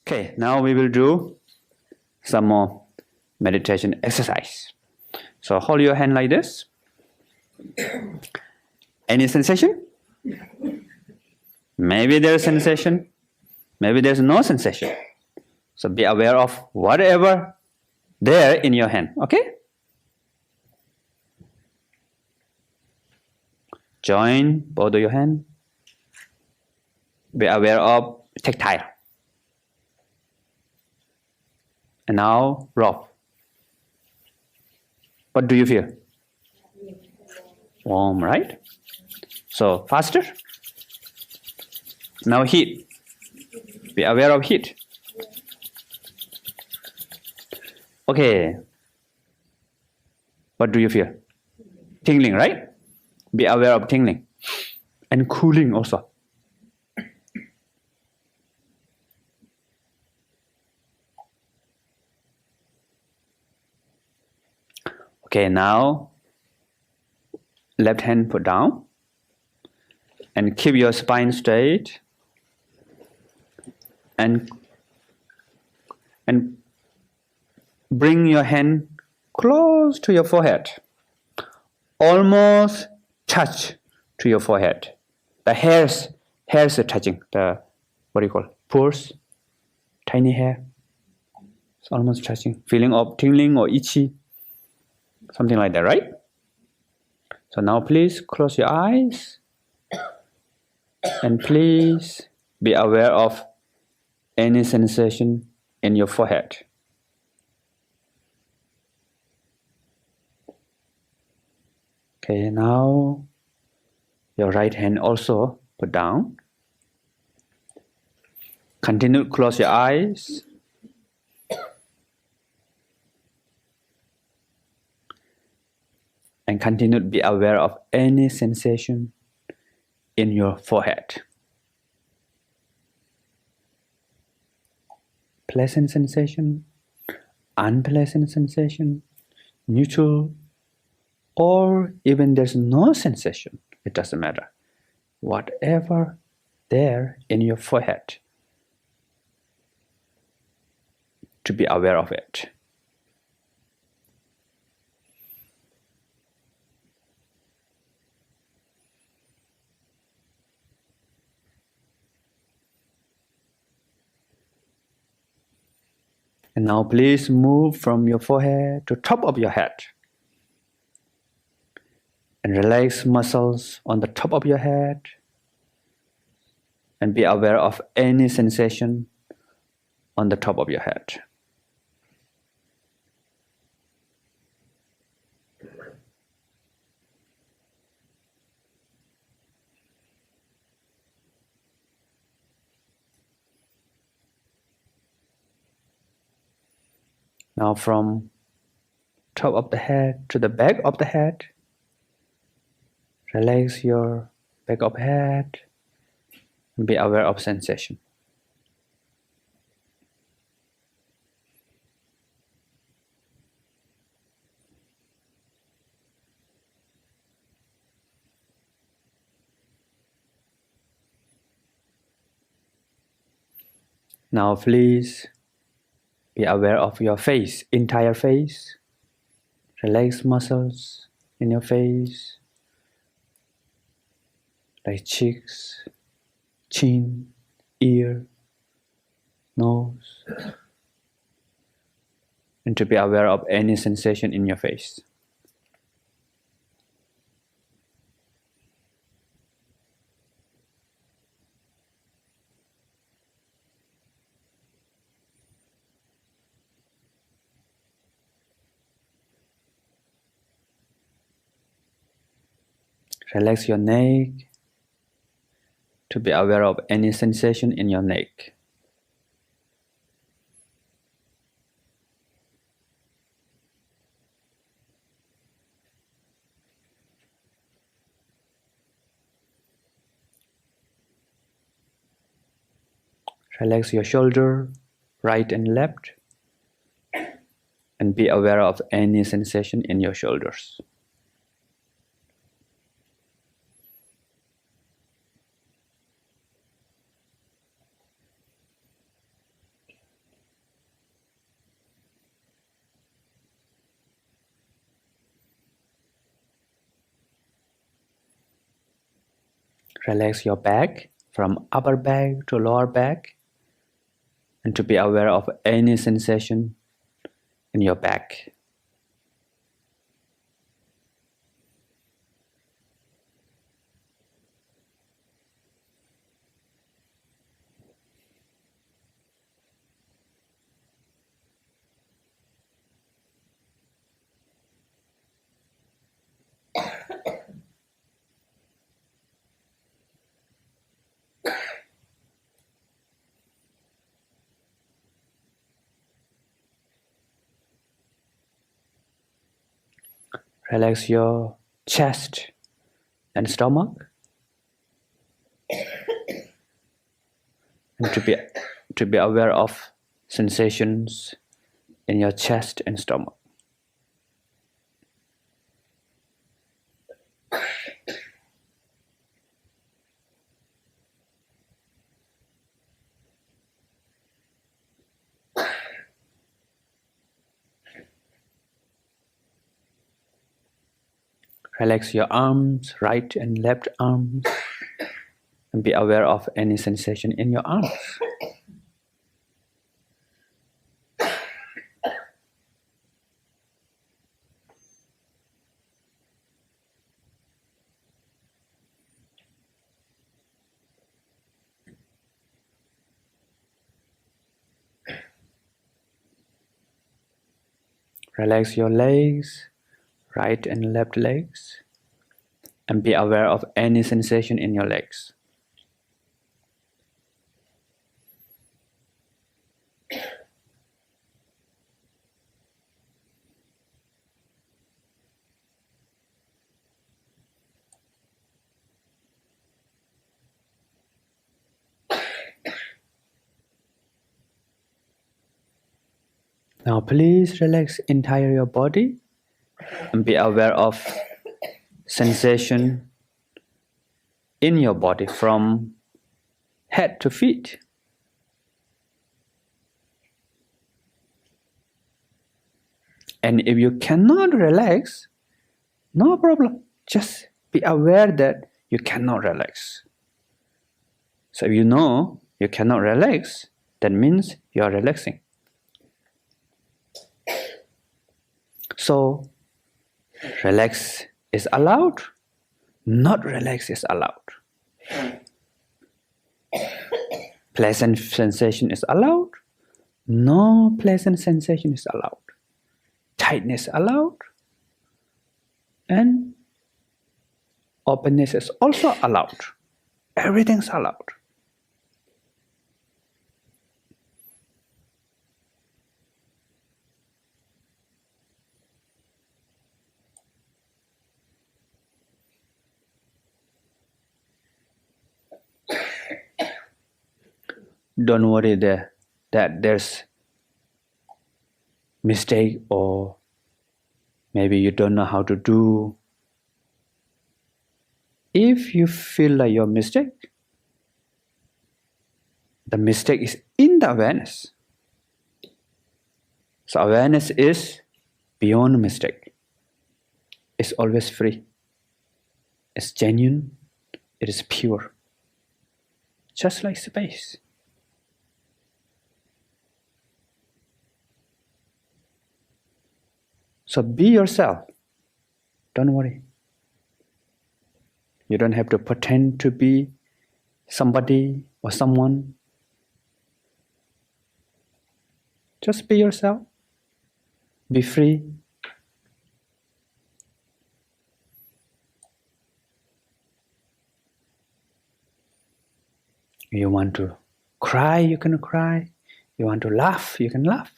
Okay, now we will do some more meditation exercise. So hold your hand like this. Any sensation? Maybe there's sensation, maybe there's no sensation. So be aware of whatever there in your hand, okay? Join both of your hands. Be aware of tactile. And now rub. What do you feel? Warm, right? So faster. Now heat. Be aware of heat. Okay. What do you feel? Tingling, right? Be aware of tingling. And cooling also. Okay, now left hand put down and keep your spine straight and bring your hand close to your forehead, almost touch to your forehead. The hairs are touching the, what do you call it? Pores, tiny hair. It's almost touching, feeling of tingling or itchy. Something like that, right? So now please close your eyes and please be aware of any sensation in your forehead. Okay, now your right hand also put down. Continue to close your eyes. And continue to be aware of any sensation in your forehead. Pleasant sensation, unpleasant sensation, neutral, or even there's no sensation. It doesn't matter. Whatever there in your forehead, to be aware of it. And now please move from your forehead to top of your head. And relax muscles on the top of your head. And be aware of any sensation on the top of your head. Now from top of the head to the back of the head, relax your back of head and be aware of sensation. Now please be aware of your face, entire face. Relax muscles in your face, like cheeks, chin, ear, nose. And to be aware of any sensation in your face. Relax your neck, to be aware of any sensation in your neck. Relax your shoulder, right and left, and be aware of any sensation in your shoulders. Relax your back from upper back to lower back, and to be aware of any sensation in your back. Relax your chest and stomach, and to be aware of sensations in your chest and stomach. Relax your arms, right and left arms, and be aware of any sensation in your arms. Relax your legs, right and left legs, and be aware of any sensation in your legs. Now please relax entire your body and be aware of sensation in your body from head to feet. And if you cannot relax, no problem. Just be aware that you cannot relax. So if you know you cannot relax, that means you are relaxing. So relax is allowed, not relax is allowed. Pleasant sensation is allowed, no pleasant sensation is allowed. Tightness allowed, and openness is also allowed. Everything's allowed. Don't worry that there's mistake or maybe you don't know how to do. If you feel like your mistake, the mistake is in the awareness. So awareness is beyond mistake. It's always free. It's genuine. It is pure. Just like space. So be yourself. Don't worry. You don't have to pretend to be somebody or someone. Just be yourself. Be free. You want to cry, you can cry. You want to laugh, you can laugh.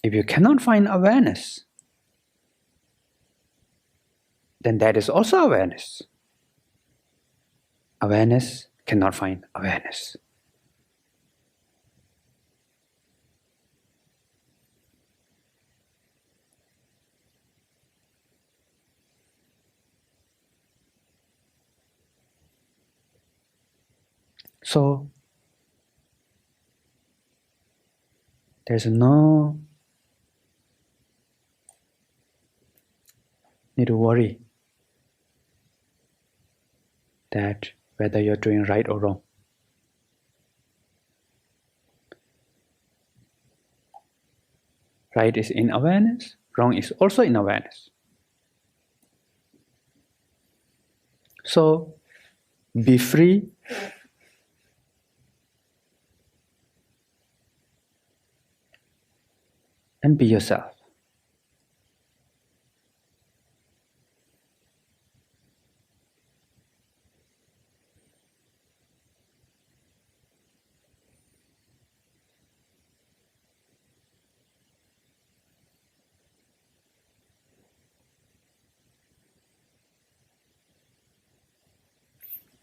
If you cannot find awareness, then that is also awareness. Awareness cannot find awareness. So There's no need to worry that whether you're doing right or wrong. Right is in awareness, wrong is also in awareness. So, be free and be yourself.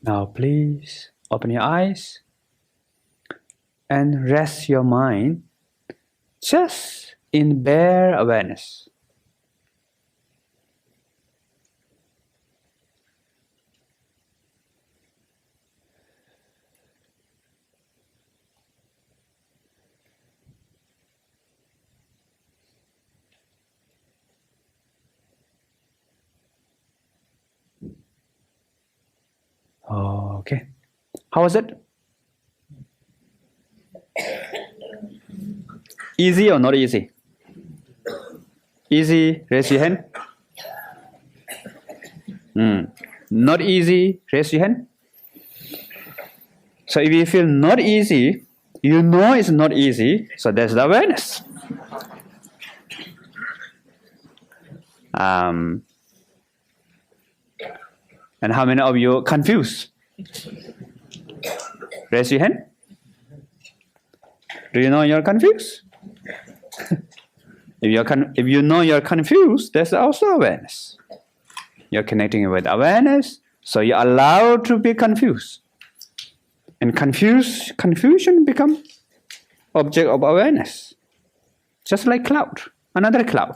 Now please open your eyes and rest your mind just in bare awareness. Okay. How was it? Easy or not easy? Easy, raise your hand. Not easy, raise your hand. So if you feel not easy, you know it's not easy, so there's the awareness. And how many of you confused? Raise your hand. Do you know you're confused? If you know you're confused, there's also awareness. You're connecting with awareness, so you're allowed to be confused. And confusion becomes object of awareness. Just like cloud, another cloud.